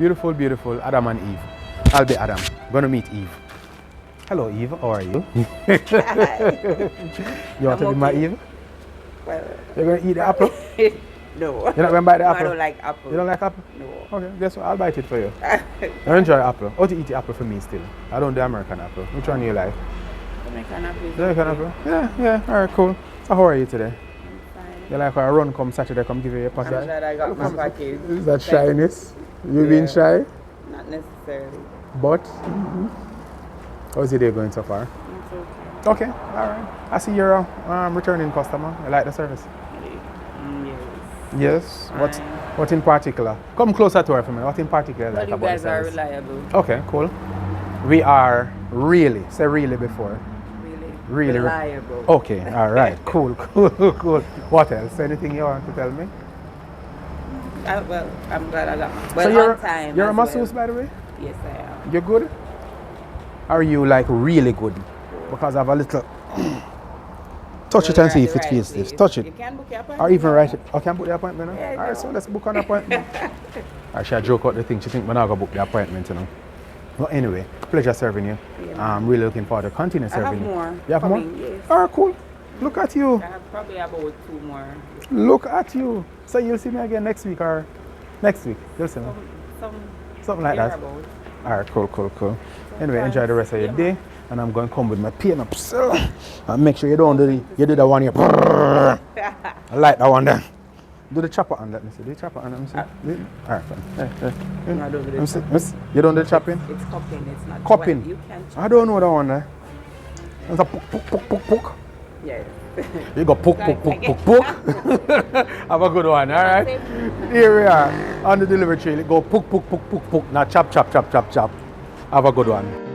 Beautiful, beautiful Adam and Eve. I'll be Adam. Gonna meet Eve. Hello, Eve. How are you? You want to be my Eve? Well, You're gonna eat the apple? no. You're not gonna buy the apple? I don't like apple. You don't like apple? No. Okay, guess what? I'll bite it for you. I enjoy apple. How to eat the apple for me still? I don't do American apple. Which one do you like? Jamaican apple. Jamaican apple? Yeah. Alright, cool. So how are you today? I'm fine. You like a run come Saturday, come give you a packet? I'm glad I got my package. Is that shyness? You being shy? Not necessarily. But? How's your day going so far? It's Okay, okay. alright. I see you're a returning customer. You like the service? Yes. Yes. What in particular? Come closer to her for me. What in particular Well, like you about guys the are service? reliable. Okay, cool. We are really, say really before. Really reliable. Okay, alright. Cool. What else? Anything you want to tell me? Well, I'm glad I got my. So Well, you're, on time. you're a as masseuse, well. by the way? Yes, I am. You're good? Are you like really good? Because I have a little. Touch it and see if it feels stiff. Touch it. You can book your appointment. Or even write it. I can book the appointment now? Yeah, Alright, so let's book an appointment. Actually, I joke out the thing. She think we're not going to book the appointment, you know. Well, anyway, pleasure serving you. Yeah. I'm really looking forward to continue serving you. I have more. You have more? Yes. Alright, cool. Look at you. I have probably about 2 more. Look at you. So you'll see me again next week or next week? You'll see me. Something like that. Alright, cool. Anyway, enjoy the rest of your day. And I'm going to come with my paint up. So, and make sure you don't do that one here. I like that one there. Do the chopper on, let me see. Do the chopper on, let me see. Alright, fine. Let me see. You don't do the chopping? It's cupping, it's not Cupping? Well, you can I don't know that one there. It's a poke. Yes. You go poke. Have a good one, alright? Here we are on the delivery trail. Go poke. Now chop. Have a good one.